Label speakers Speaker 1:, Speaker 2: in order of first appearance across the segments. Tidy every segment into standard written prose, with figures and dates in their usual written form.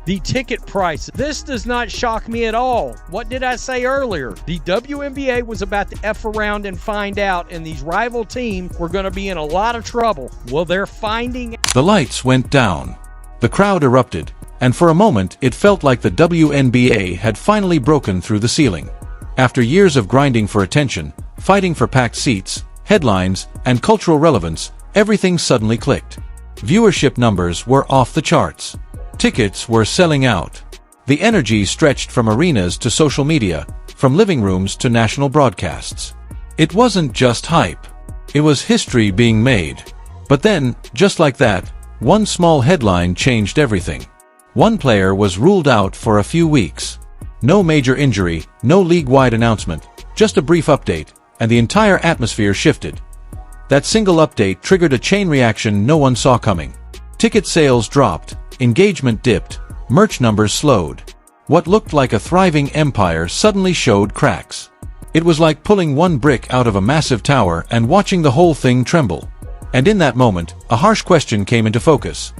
Speaker 1: The ticket price. This does not shock me at all. What did I say earlier? The WNBA was about to F around and find out, and these rival teams were going to be in a lot of trouble. Well, they're finding...
Speaker 2: The lights went down. The crowd erupted, and for a moment it felt like the WNBA had finally broken through the ceiling. After years of grinding for attention, fighting for packed seats, headlines, and cultural relevance, everything suddenly clicked. Viewership numbers were off the charts. Tickets were selling out. The energy stretched from arenas to social media, from living rooms to national broadcasts. It wasn't just hype. It was history being made. But then, just like that, one small headline changed everything. One player was ruled out for a few weeks. No major injury, no league-wide announcement, just a brief update, and the entire atmosphere shifted. That single update triggered a chain reaction no one saw coming. Ticket sales dropped, engagement dipped, merch numbers slowed. What looked like a thriving empire suddenly showed cracks. It was like pulling one brick out of a massive tower and watching the whole thing tremble. And in that moment, a harsh question came into focus.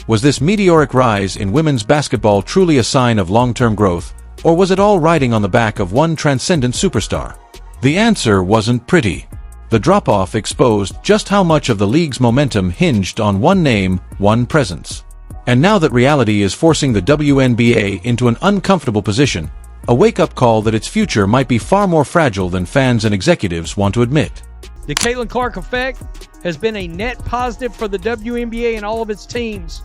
Speaker 2: Was this meteoric rise in women's basketball truly a sign of long-term growth, or was it all riding on the back of one transcendent superstar? The answer wasn't pretty. The drop-off exposed just how much of the league's momentum hinged on one name, one presence. And now that reality is forcing the WNBA into an uncomfortable position, a wake-up call that its future might be far more fragile than fans and executives want to admit.
Speaker 1: The Caitlin Clark effect has been a net positive for the WNBA and all of its teams.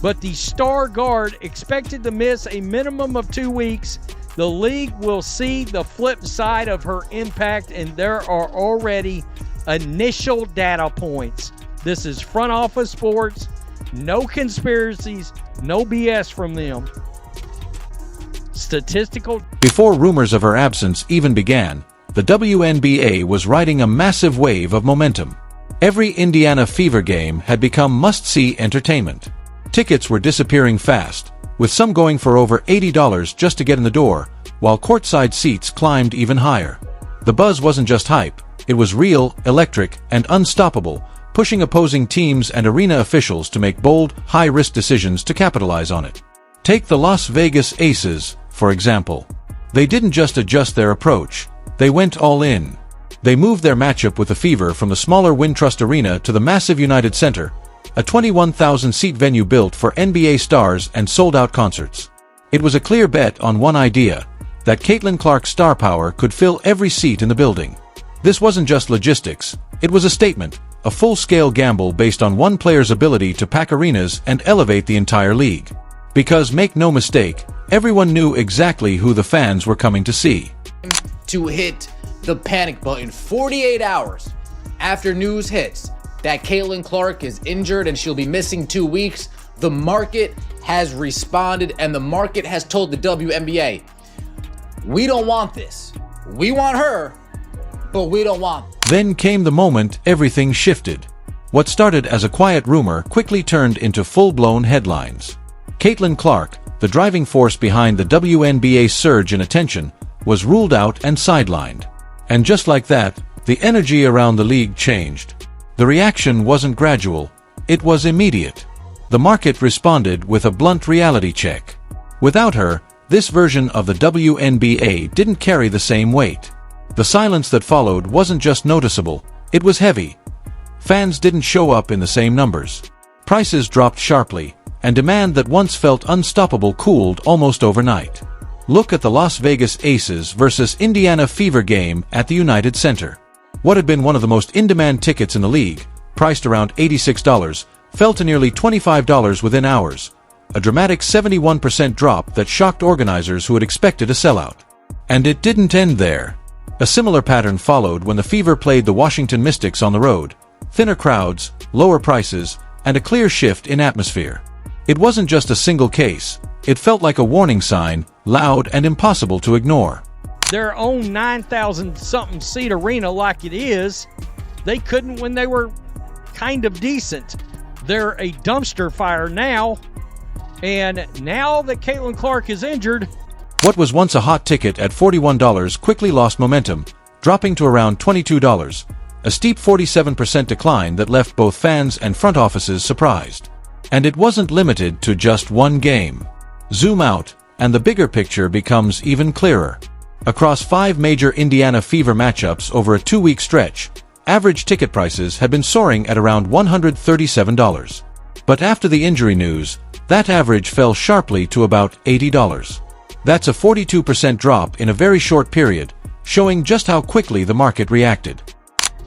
Speaker 1: But the star guard expected to miss a minimum of 2 weeks. The league will see the flip side of her impact, and there are already initial data points. This is front office sports. No conspiracies, no BS from them. Statistical.
Speaker 2: Before rumors of her absence even began, the WNBA was riding a massive wave of momentum. Every Indiana Fever game had become must-see entertainment. Tickets were disappearing fast, with some going for over $80 just to get in the door, while courtside seats climbed even higher. The buzz wasn't just hype, it was real, electric, and unstoppable, pushing opposing teams and arena officials to make bold, high-risk decisions to capitalize on it. Take the Las Vegas Aces, for example. They didn't just adjust their approach, they went all in. They moved their matchup with the Fever from the smaller Wintrust Arena to the massive United Center, a 21,000-seat venue built for NBA stars and sold-out concerts. It was a clear bet on one idea, that Caitlin Clark's star power could fill every seat in the building. This wasn't just logistics, it was a statement, a full-scale gamble based on one player's ability to pack arenas and elevate the entire league. Because, make no mistake, everyone knew exactly who the fans were coming to see.
Speaker 3: To hit the panic button 48 hours after news hits that Caitlin Clark is injured and she'll be missing 2 weeks, the market has responded, and the market has told the WNBA, we don't want this. We want her, but we don't want.
Speaker 2: Then came the moment everything shifted. What started as a quiet rumor quickly turned into full-blown headlines. Caitlin Clark, the driving force behind the WNBA's surge in attention, was ruled out and sidelined. And just like that, the energy around the league changed. The reaction wasn't gradual, it was immediate. The market responded with a blunt reality check. Without her, this version of the WNBA didn't carry the same weight. The silence that followed wasn't just noticeable, it was heavy. Fans didn't show up in the same numbers. Prices dropped sharply, and demand that once felt unstoppable cooled almost overnight. Look at the Las Vegas Aces versus Indiana Fever game at the United Center. What had been one of the most in-demand tickets in the league, priced around $86, fell to nearly $25 within hours, a dramatic 71% drop that shocked organizers who had expected a sellout. And it didn't end there. A similar pattern followed when the Fever played the Washington Mystics on the road. Thinner crowds, lower prices, and a clear shift in atmosphere. It wasn't just a single case, it felt like a warning sign, loud and impossible to ignore.
Speaker 1: Their own 9,000-something seat arena like it is, they couldn't when they were kind of decent. They're a dumpster fire now, and now that Caitlin Clark is injured...
Speaker 2: What was once a hot ticket at $41 quickly lost momentum, dropping to around $22, a steep 47% decline that left both fans and front offices surprised. And it wasn't limited to just one game. Zoom out, and the bigger picture becomes even clearer. Across 5 major Indiana Fever matchups over a 2-week stretch, average ticket prices had been soaring at around $137. But after the injury news, that average fell sharply to about $80. That's a 42% drop in a very short period, showing just how quickly the market reacted.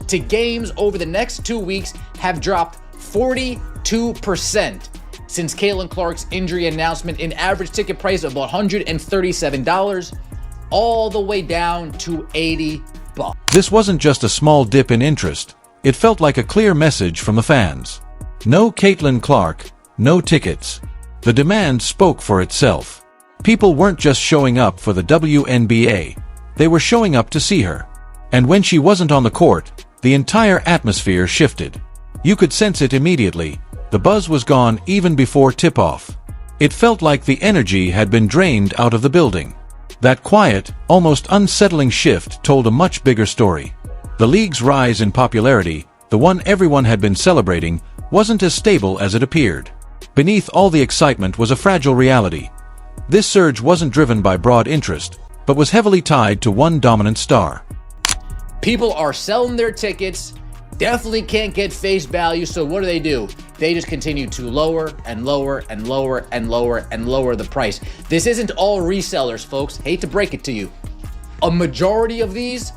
Speaker 3: To games over the next 2 weeks have dropped 42% since Caitlin Clark's injury announcement, in average ticket price of $137, all the way down to $80.
Speaker 2: This wasn't just a small dip in interest, it felt like a clear message from the fans. No Caitlin Clark, no tickets. The demand spoke for itself. People weren't just showing up for the WNBA, they were showing up to see her. And when she wasn't on the court, the entire atmosphere shifted. You could sense it immediately. The buzz was gone even before tip-off. It felt like the energy had been drained out of the building. That quiet, almost unsettling shift told a much bigger story. The league's rise in popularity, the one everyone had been celebrating, wasn't as stable as it appeared. Beneath all the excitement was a fragile reality. This surge wasn't driven by broad interest, but was heavily tied to one dominant star.
Speaker 3: People are selling their tickets, definitely can't get face value, so what do? They just continue to lower and lower and lower and lower and lower the price. This isn't all resellers, folks. Hate to break it to you. A majority of these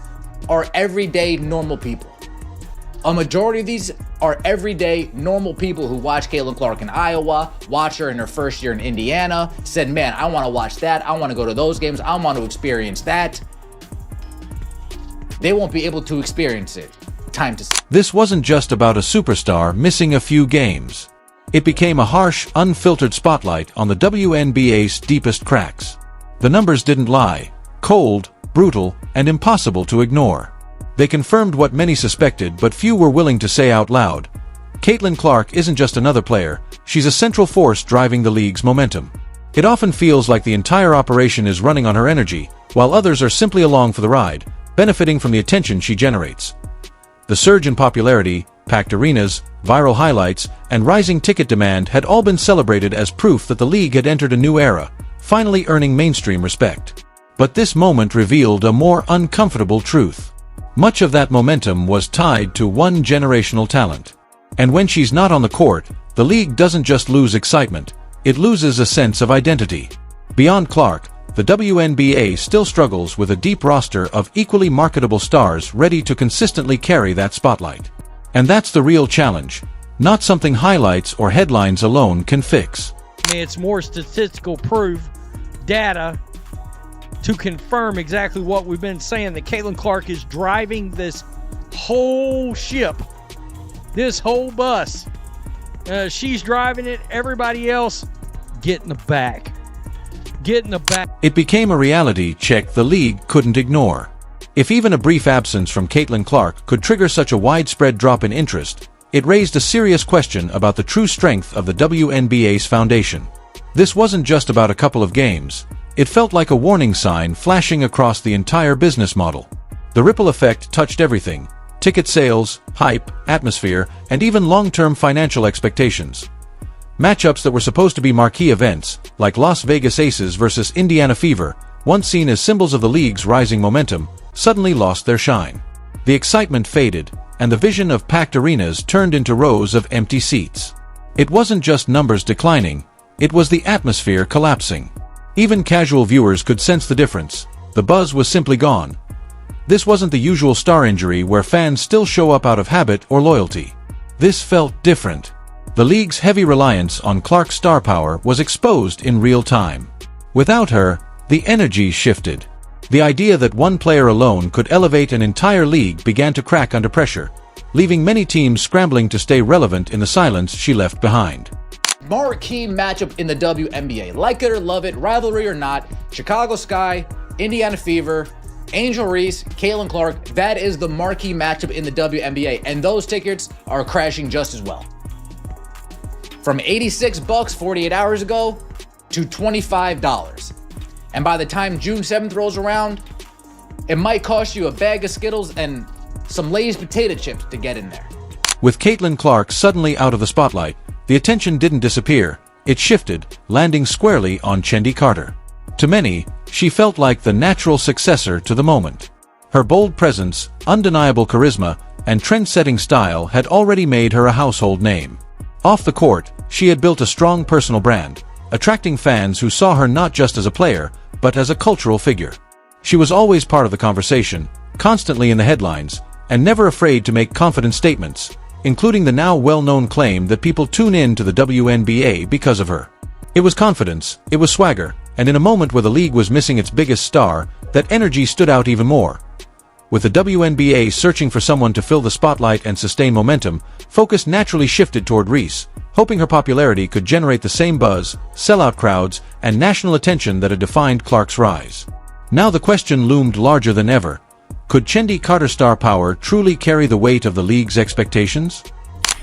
Speaker 3: are everyday normal people. A majority of these are everyday normal people who watch Caitlin Clark in Iowa, watch her in her first year in Indiana, said, man, I want to watch that. I want to go to those games. I want to experience that. They won't be able to experience it. Time to see.
Speaker 2: This wasn't just about a superstar missing a few games. It became a harsh, unfiltered spotlight on the WNBA's deepest cracks. The numbers didn't lie. Cold, brutal, and impossible to ignore. They confirmed what many suspected but few were willing to say out loud. Caitlin Clark isn't just another player, she's a central force driving the league's momentum. It often feels like the entire operation is running on her energy, while others are simply along for the ride, benefiting from the attention she generates. The surge in popularity, packed arenas, viral highlights, and rising ticket demand had all been celebrated as proof that the league had entered a new era, finally earning mainstream respect. But this moment revealed a more uncomfortable truth. Much of that momentum was tied to one generational talent. And when she's not on the court, the league doesn't just lose excitement, it loses a sense of identity. Beyond Clark, the WNBA still struggles with a deep roster of equally marketable stars ready to consistently carry that spotlight. And that's the real challenge, not something highlights or headlines alone can fix.
Speaker 1: It's more statistical proof, data, to confirm exactly what we've been saying, that Caitlin Clark is driving this whole ship, this whole bus. She's driving it, everybody else get in the back. Get in the back.
Speaker 2: It became a reality check the league couldn't ignore. If even a brief absence from Caitlin Clark could trigger such a widespread drop in interest, it raised a serious question about the true strength of the WNBA's foundation. This wasn't just about a couple of games. It felt like a warning sign flashing across the entire business model. The ripple effect touched everything: ticket sales, hype, atmosphere, and even long-term financial expectations. Matchups that were supposed to be marquee events, like Las Vegas Aces versus Indiana Fever, once seen as symbols of the league's rising momentum, suddenly lost their shine. The excitement faded, and the vision of packed arenas turned into rows of empty seats. It wasn't just numbers declining, it was the atmosphere collapsing. Even casual viewers could sense the difference. The buzz was simply gone. This wasn't the usual star injury where fans still show up out of habit or loyalty. This felt different. The league's heavy reliance on Clark's star power was exposed in real time. Without her, the energy shifted. The idea that one player alone could elevate an entire league began to crack under pressure, leaving many teams scrambling to stay relevant in the silence she left behind.
Speaker 3: Marquee matchup in the WNBA. Like it or love it, rivalry or not, Chicago Sky, Indiana Fever, Angel Reese, Caitlin Clark, that is the marquee matchup in the WNBA, and those tickets are crashing just as well. From $86 48 hours ago to $25. And by the time June 7th rolls around, it might cost you a bag of Skittles and some Lay's potato chips to get in there.
Speaker 2: With Caitlin Clark suddenly out of the spotlight, the attention didn't disappear, It shifted, landing squarely on Chendi Carter. To many, she felt like the natural successor to the moment. Her bold presence, undeniable charisma, and trend-setting style had already made her a household name. Off the court, she had built a strong personal brand, attracting fans who saw her not just as a player, but as a cultural figure. She was always part of the conversation, constantly in the headlines, and never afraid to make confident statements, including the now well-known claim that people tune in to the WNBA because of her. It was confidence, it was swagger, and in a moment where the league was missing its biggest star, that energy stood out even more. With the WNBA searching for someone to fill the spotlight and sustain momentum, focus naturally shifted toward Reese, hoping her popularity could generate the same buzz, sellout crowds, and national attention that had defined Clark's rise. Now the question loomed larger than ever. Could Chendi Carter's star power truly carry the weight of the league's expectations?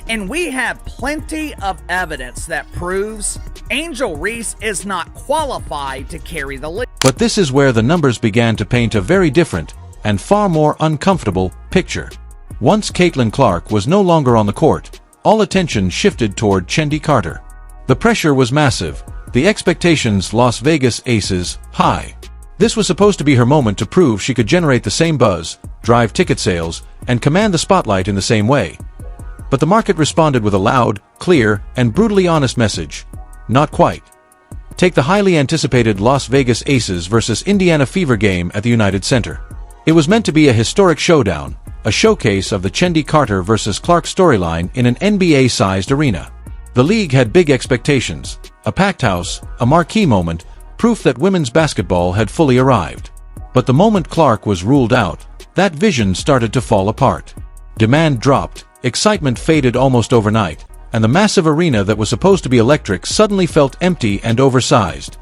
Speaker 4: And we have plenty of evidence that proves Angel Reese is not qualified to carry the league.
Speaker 2: But this is where the numbers began to paint a very different, and far more uncomfortable, picture. Once Caitlin Clark was no longer on the court, all attention shifted toward Chendi Carter. The pressure was massive, the expectations Las Vegas Aces high. This was supposed to be her moment to prove she could generate the same buzz, drive ticket sales, and command the spotlight in the same way. But the market responded with a loud, clear, and brutally honest message. Not quite. Take the highly anticipated Las Vegas Aces versus Indiana Fever game at the United Center. It was meant to be a historic showdown, a showcase of the Chendi Carter versus Clark storyline in an NBA-sized arena. The league had big expectations, a packed house, a marquee moment, proof that women's basketball had fully arrived. But the moment Clark was ruled out, that vision started to fall apart. Demand dropped, excitement faded almost overnight, and the massive arena that was supposed to be electric suddenly felt empty and oversized.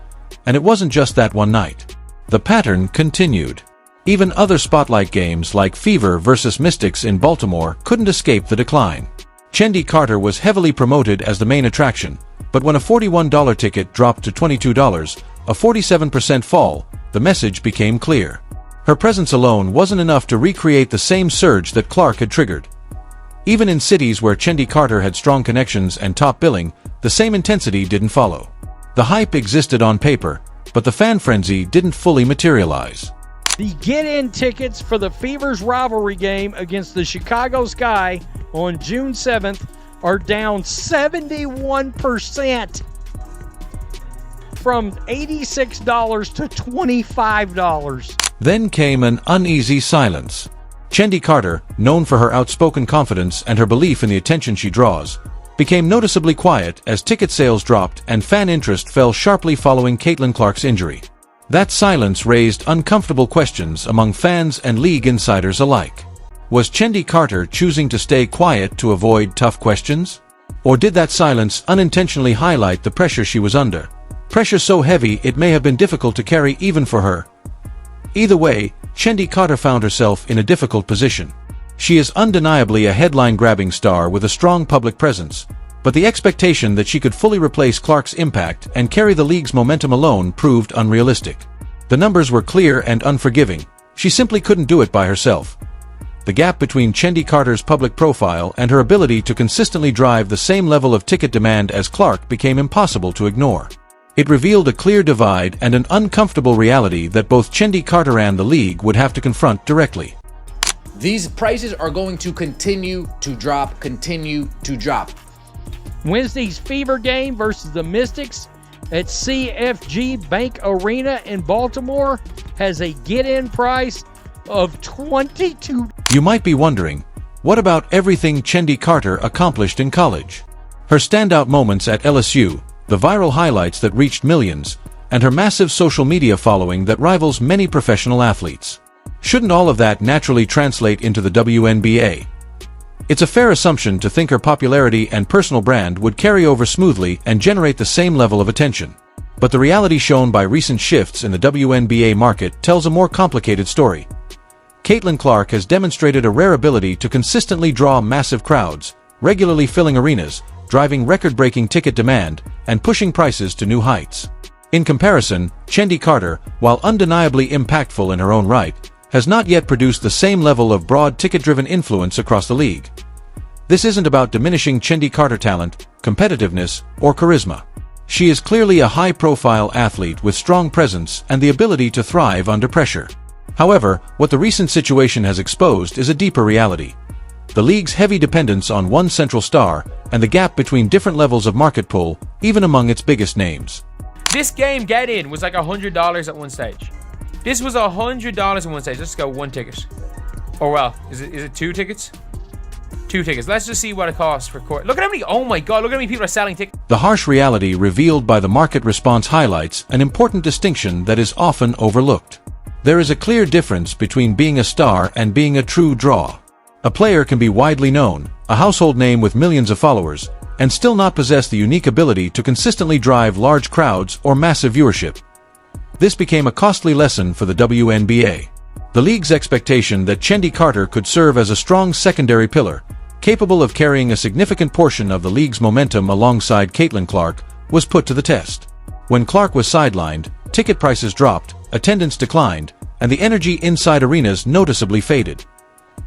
Speaker 2: And it wasn't just that one night. The pattern continued. Even other spotlight games like Fever versus Mystics in Baltimore couldn't escape the decline. Chendi Carter was heavily promoted as the main attraction, but when a $41 ticket dropped to $22, a 47% fall, the message became clear. Her presence alone wasn't enough to recreate the same surge that Clark had triggered. Even in cities where Chendi Carter had strong connections and top billing, the same intensity didn't follow. The hype existed on paper, but the fan frenzy didn't fully materialize.
Speaker 1: The get-in tickets for the Fever's rivalry game against the Chicago Sky on June 7th are down 71% from $86 to $25.
Speaker 2: Then came an uneasy silence. Chendi Carter, known for her outspoken confidence and her belief in the attention she draws, became noticeably quiet as ticket sales dropped and fan interest fell sharply following Caitlin Clark's injury. That silence raised uncomfortable questions among fans and league insiders alike. Was Chendi Carter choosing to stay quiet to avoid tough questions? Or did that silence unintentionally highlight the pressure she was under? Pressure so heavy it may have been difficult to carry even for her. Either way, Chendi Carter found herself in a difficult position. She is undeniably a headline-grabbing star with a strong public presence, but the expectation that she could fully replace Clark's impact and carry the league's momentum alone proved unrealistic. The numbers were clear and unforgiving. She simply couldn't do it by herself. The gap between Chendi Carter's public profile and her ability to consistently drive the same level of ticket demand as Clark became impossible to ignore. It revealed a clear divide and an uncomfortable reality that both Chendi Carter and the league would have to confront directly.
Speaker 3: These prices are going to continue to drop.
Speaker 1: Wednesday's Fever game versus the Mystics at CFG Bank Arena in Baltimore has a get-in price of $22.
Speaker 2: You might be wondering, what about everything Chendi Carter accomplished in college? Her standout moments at LSU, the viral highlights that reached millions, and her massive social media following that rivals many professional athletes. Shouldn't all of that naturally translate into the WNBA? It's a fair assumption to think her popularity and personal brand would carry over smoothly and generate the same level of attention. But the reality shown by recent shifts in the WNBA market tells a more complicated story. Caitlin Clark has demonstrated a rare ability to consistently draw massive crowds, regularly filling arenas, driving record-breaking ticket demand, and pushing prices to new heights. In comparison, Chendi Carter, while undeniably impactful in her own right, has not yet produced the same level of broad ticket-driven influence across the league. This isn't about diminishing Chendi Carter talent, competitiveness, or charisma. She is clearly a high-profile athlete with strong presence and the ability to thrive under pressure. However, what the recent situation has exposed is a deeper reality. The league's heavy dependence on one central star and the gap between different levels of market pull, even among its biggest names.
Speaker 5: This game get in was like $100 at one stage. This was $100 at one stage. Let's go one ticket. Or well, is it 2 tickets? 2 tickets. Let's just see what it costs for court. Look at how many, oh my god, look at how many people are selling tickets.
Speaker 2: The harsh reality revealed by the market response highlights an important distinction that is often overlooked. There is a clear difference between being a star and being a true draw. A player can be widely known, a household name with millions of followers, and still not possess the unique ability to consistently drive large crowds or massive viewership. This became a costly lesson for the WNBA. The league's expectation that Chendi Carter could serve as a strong secondary pillar, capable of carrying a significant portion of the league's momentum alongside Caitlin Clark, was put to the test. When Clark was sidelined, ticket prices dropped, attendance declined, and the energy inside arenas noticeably faded.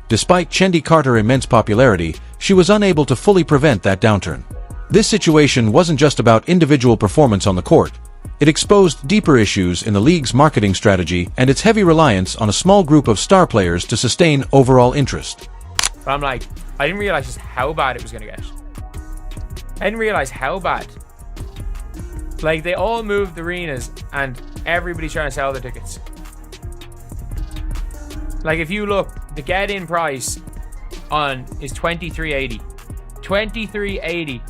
Speaker 2: Despite Chendi Carter's immense popularity, she was unable to fully prevent that downturn. This situation wasn't just about individual performance on the court. It exposed deeper issues in the league's marketing strategy and its heavy reliance on a small group of star players to sustain overall interest.
Speaker 5: But I'm like, I didn't realize just how bad it was going to get. I didn't realize how bad. Like, they all moved the arenas and everybody's trying to sell their tickets. Like, if you look, the get-in price is $23.80. $23.80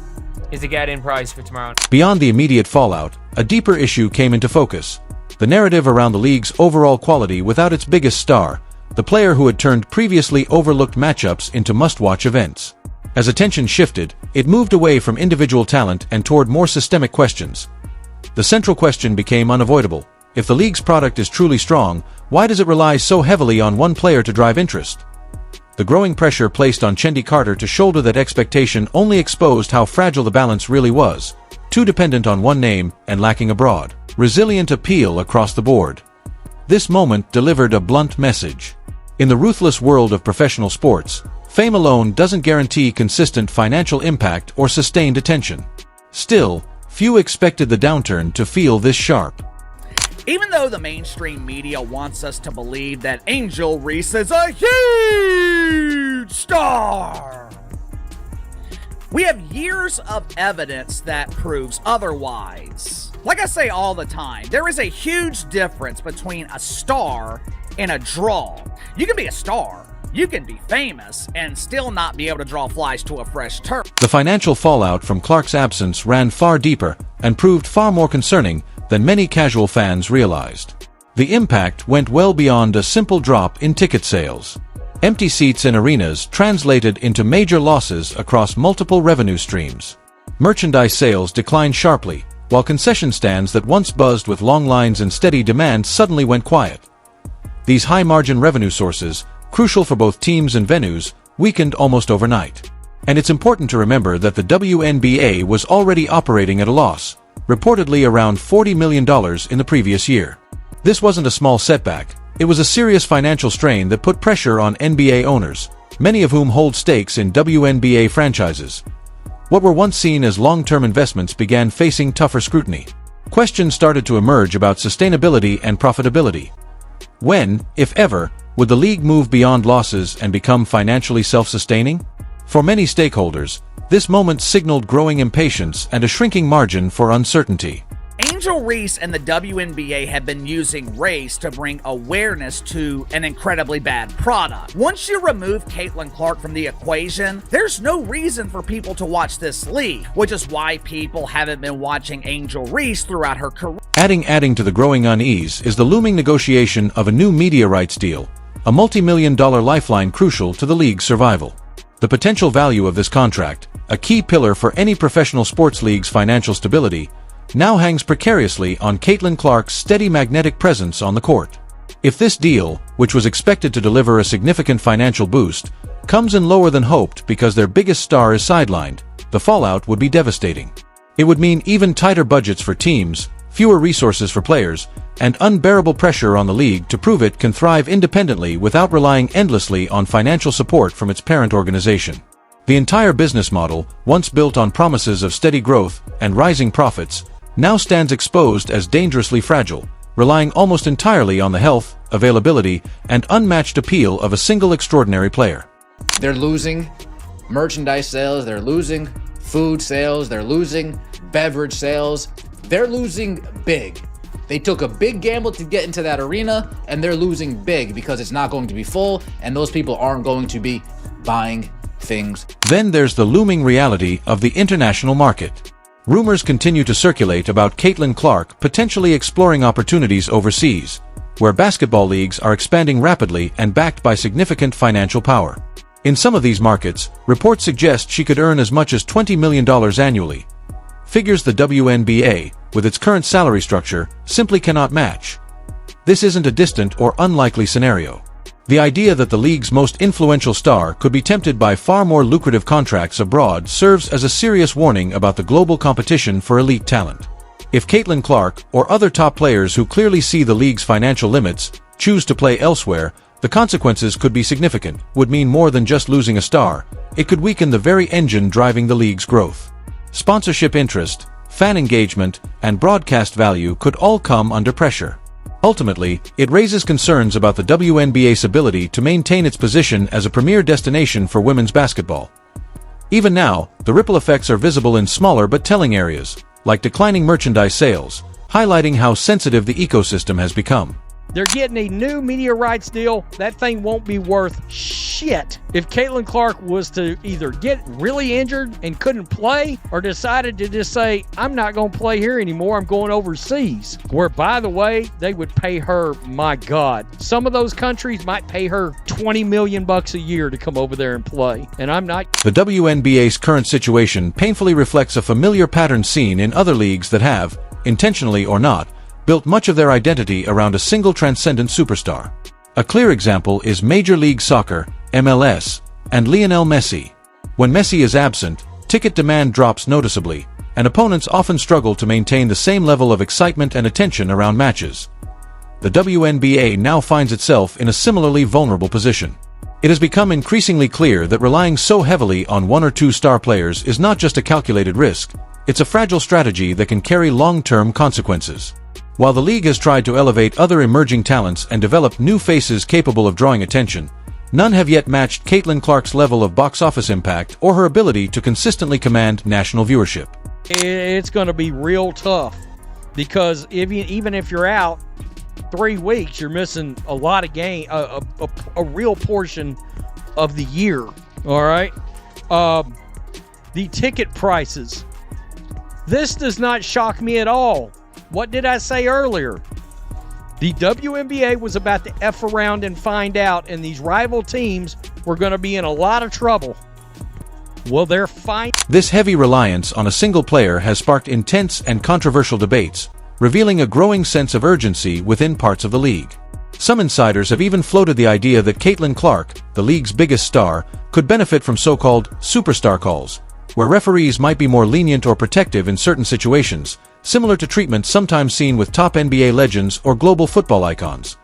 Speaker 5: is the get-in price for tomorrow.
Speaker 2: Beyond the immediate fallout, a deeper issue came into focus. The narrative around the league's overall quality without its biggest star, the player who had turned previously overlooked matchups into must-watch events. As attention shifted, it moved away from individual talent and toward more systemic questions. The central question became unavoidable. If the league's product is truly strong, why does it rely so heavily on one player to drive interest? The growing pressure placed on Chendi Carter to shoulder that expectation only exposed how fragile the balance really was, too dependent on one name and lacking a broad, resilient appeal across the board. This moment delivered a blunt message. In the ruthless world of professional sports, fame alone doesn't guarantee consistent financial impact or sustained attention. Still, few expected the downturn to feel this sharp.
Speaker 4: Even though the mainstream media wants us to believe that Angel Reese is a huge star, we have years of evidence that proves otherwise. Like I say all the time, there is a huge difference between a star and a draw. You can be a star, you can be famous, and still not be able to draw flies to a fresh turf.
Speaker 2: The financial fallout from Clark's absence ran far deeper and proved far more concerning than many casual fans realized. The impact went well beyond a simple drop in ticket sales. Empty seats in arenas translated into major losses across multiple revenue streams. Merchandise sales declined sharply, while concession stands that once buzzed with long lines and steady demand suddenly went quiet. These high-margin revenue sources, crucial for both teams and venues, weakened almost overnight. And it's important to remember that the WNBA was already operating at a loss, reportedly around $40 million in the previous year. This wasn't a small setback, it was a serious financial strain that put pressure on NBA owners, many of whom hold stakes in WNBA franchises. What were once seen as long-term investments began facing tougher scrutiny. Questions started to emerge about sustainability and profitability. When, if ever, would the league move beyond losses and become financially self-sustaining? For many stakeholders, this moment signaled growing impatience and a shrinking margin for uncertainty.
Speaker 4: Angel Reese and the WNBA have been using race to bring awareness to an incredibly bad product. Once you remove Caitlin Clark from the equation, there's no reason for people to watch this league, which is why people haven't been watching Angel Reese throughout her career.
Speaker 2: Adding to the growing unease is the looming negotiation of a new media rights deal, a multi-million-dollar lifeline crucial to the league's survival. The potential value of this contract, a key pillar for any professional sports league's financial stability, now hangs precariously on Caitlin Clark's steady magnetic presence on the court. If this deal, which was expected to deliver a significant financial boost, comes in lower than hoped because their biggest star is sidelined, the fallout would be devastating. It would mean even tighter budgets for teams, fewer resources for players, and unbearable pressure on the league to prove it can thrive independently without relying endlessly on financial support from its parent organization. The entire business model, once built on promises of steady growth and rising profits, now stands exposed as dangerously fragile, relying almost entirely on the health, availability, and unmatched appeal of a single extraordinary player.
Speaker 3: They're losing merchandise sales, they're losing food sales, they're losing beverage sales. They're losing big. They took a big gamble to get into that arena, and they're losing big because it's not going to be full, and those people aren't going to be buying things.
Speaker 2: Then there's the looming reality of the international market. Rumors continue to circulate about Caitlin Clark potentially exploring opportunities overseas, where basketball leagues are expanding rapidly and backed by significant financial power. In some of these markets, reports suggest she could earn as much as $20 million annually. Figures the WNBA, with its current salary structure, simply cannot match. This isn't a distant or unlikely scenario. The idea that the league's most influential star could be tempted by far more lucrative contracts abroad serves as a serious warning about the global competition for elite talent. If Caitlin Clark, or other top players who clearly see the league's financial limits, choose to play elsewhere, the consequences could be significant, would mean more than just losing a star. It could weaken the very engine driving the league's growth. Sponsorship interest, fan engagement, and broadcast value could all come under pressure. Ultimately, it raises concerns about the WNBA's ability to maintain its position as a premier destination for women's basketball. Even now, the ripple effects are visible in smaller but telling areas, like declining merchandise sales, highlighting how sensitive the ecosystem has become.
Speaker 1: They're getting a new media rights deal. That thing won't be worth shit. If Caitlin Clark was to either get really injured and couldn't play, or decided to just say, I'm not going to play here anymore, I'm going overseas. Where, by the way, they would pay her, my God, some of those countries might pay her $20 million a year to come over there and play. And I'm not.
Speaker 2: The WNBA's current situation painfully reflects a familiar pattern seen in other leagues that have, intentionally or not, built much of their identity around a single transcendent superstar. A clear example is Major League Soccer, MLS, and Lionel Messi. When Messi is absent, ticket demand drops noticeably, and opponents often struggle to maintain the same level of excitement and attention around matches. The WNBA now finds itself in a similarly vulnerable position. It has become increasingly clear that relying so heavily on one or two star players is not just a calculated risk, it's a fragile strategy that can carry long-term consequences. While the league has tried to elevate other emerging talents and develop new faces capable of drawing attention, none have yet matched Caitlin Clark's level of box office impact or her ability to consistently command national viewership.
Speaker 1: It's going to be real tough, because even if you're out 3 weeks, you're missing a lot of game, a real portion of the year. All right. The ticket prices. This does not shock me at all. What did I say earlier? The WNBA was about to F around and find out, and these rival teams were going to be in a lot of trouble. Well, they're fine.
Speaker 2: This heavy reliance on a single player has sparked intense and controversial debates, revealing a growing sense of urgency within parts of the league. Some insiders have even floated the idea that Caitlin Clark, the league's biggest star, could benefit from so-called superstar calls, where referees might be more lenient or protective in certain situations, similar to treatment sometimes seen with top NBA legends or global football icons.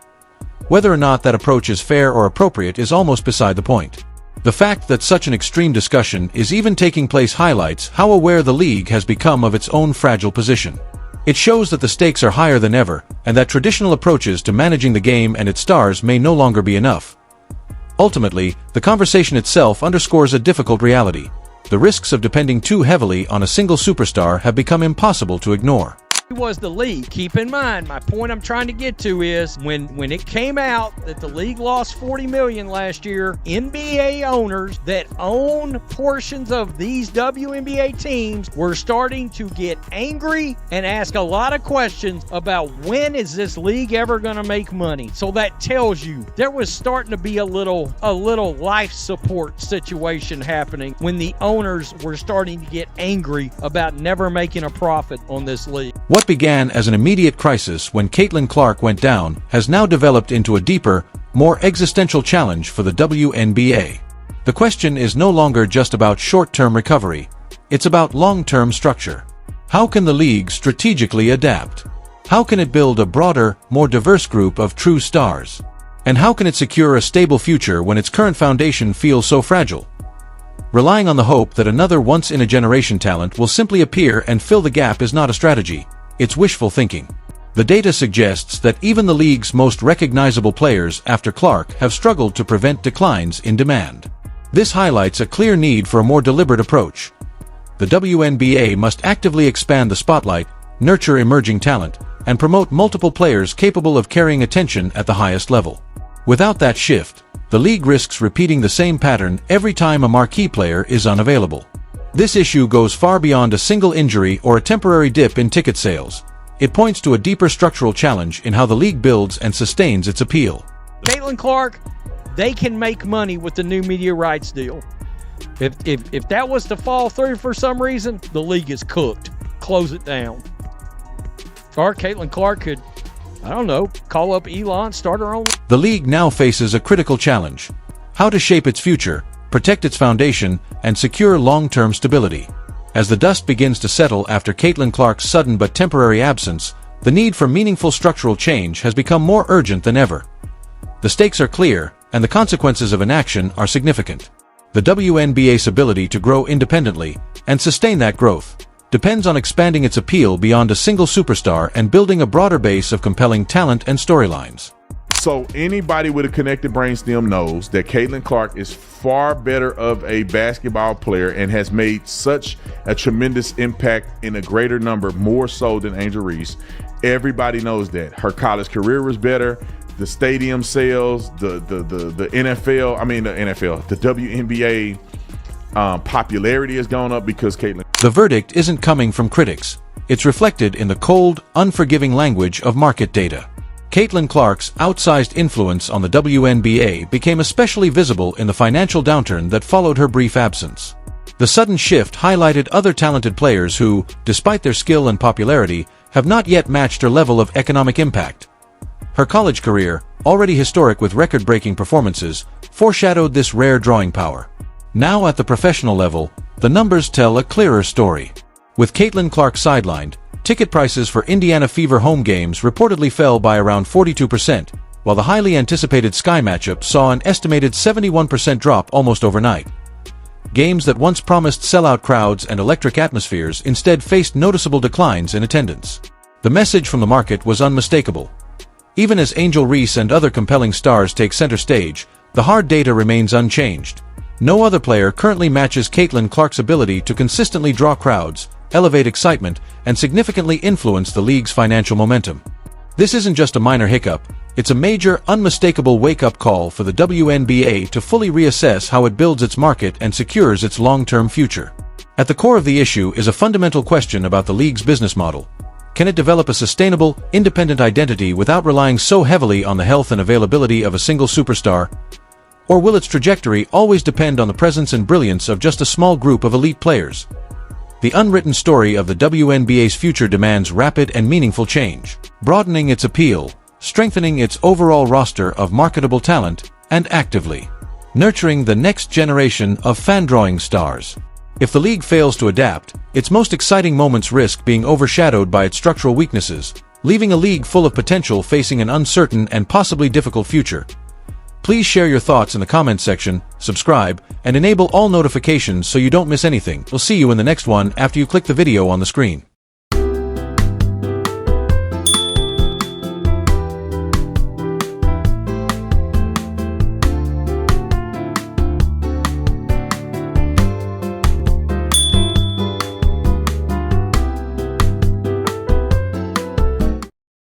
Speaker 2: Whether or not that approach is fair or appropriate is almost beside the point. The fact that such an extreme discussion is even taking place highlights how aware the league has become of its own fragile position. It shows that the stakes are higher than ever, and that traditional approaches to managing the game and its stars may no longer be enough. Ultimately, the conversation itself underscores a difficult reality. The risks of depending too heavily on a single superstar have become impossible to ignore.
Speaker 1: Was the league. Keep in mind, my point I'm trying to get to is when it came out that the league lost $40 million last year, NBA owners that own portions of these WNBA teams were starting to get angry and ask a lot of questions about when is this league ever going to make money. So that tells you there was starting to be a little life support situation happening when the owners were starting to get angry about never making a profit on this league.
Speaker 2: What began as an immediate crisis when Caitlin Clark went down has now developed into a deeper, more existential challenge for the WNBA. The question is no longer just about short-term recovery, it's about long-term structure. How can the league strategically adapt? How can it build a broader, more diverse group of true stars? And how can it secure a stable future when its current foundation feels so fragile? Relying on the hope that another once-in-a-generation talent will simply appear and fill the gap is not a strategy. it's wishful thinking. The data suggests that even the league's most recognizable players after Clark have struggled to prevent declines in demand. This highlights a clear need for a more deliberate approach. The WNBA must actively expand the spotlight, nurture emerging talent, and promote multiple players capable of carrying attention at the highest level. Without that shift, the league risks repeating the same pattern every time a marquee player is unavailable. This issue goes far beyond a single injury or a temporary dip in ticket sales. It points to a deeper structural challenge in how the league builds and sustains its appeal.
Speaker 1: Caitlin Clark, they can make money with the new media rights deal. If that was to fall through for some reason, the league is cooked. Close it down. Or Caitlin Clark could, I don't know, call up Elon, start her own.
Speaker 2: The league now faces a critical challenge: how to shape its future, protect its foundation, and secure long-term stability. As the dust begins to settle after Caitlin Clark's sudden but temporary absence, the need for meaningful structural change has become more urgent than ever. The stakes are clear, and the consequences of inaction are significant. The WNBA's ability to grow independently and sustain that growth depends on expanding its appeal beyond a single superstar and building a broader base of compelling talent and storylines.
Speaker 6: So anybody with a connected brainstem knows that Caitlin Clark is far better of a basketball player and has made such a tremendous impact in a greater number, more so than Angel Reese. Everybody knows that. Her college career was better. The stadium sales, the WNBA popularity has gone up because Caitlin.
Speaker 2: The verdict isn't coming from critics. It's reflected in the cold, unforgiving language of market data. Caitlin Clark's outsized influence on the WNBA became especially visible in the financial downturn that followed her brief absence. The sudden shift highlighted other talented players who, despite their skill and popularity, have not yet matched her level of economic impact. Her college career, already historic with record-breaking performances, foreshadowed this rare drawing power. Now at the professional level, the numbers tell a clearer story. With Caitlin Clark sidelined, ticket prices for Indiana Fever home games reportedly fell by around 42%, while the highly anticipated Sky matchup saw an estimated 71% drop almost overnight. Games that once promised sellout crowds and electric atmospheres instead faced noticeable declines in attendance. The message from the market was unmistakable. Even as Angel Reese and other compelling stars take center stage, the hard data remains unchanged. No other player currently matches Caitlin Clark's ability to consistently draw crowds, elevate excitement, and significantly influence the league's financial momentum. This isn't just a minor hiccup, it's a major, unmistakable wake-up call for the WNBA to fully reassess how it builds its market and secures its long-term future. At the core of the issue is a fundamental question about the league's business model. Can it develop a sustainable, independent identity without relying so heavily on the health and availability of a single superstar? Or will its trajectory always depend on the presence and brilliance of just a small group of elite players? The unwritten story of the WNBA's future demands rapid and meaningful change, broadening its appeal, strengthening its overall roster of marketable talent, and actively nurturing the next generation of fan-drawing stars. If the league fails to adapt, its most exciting moments risk being overshadowed by its structural weaknesses, leaving a league full of potential facing an uncertain and possibly difficult future. Please share your thoughts in the comments section, subscribe, and enable all notifications so you don't miss anything. We'll see you in the next one after you click the video on the screen.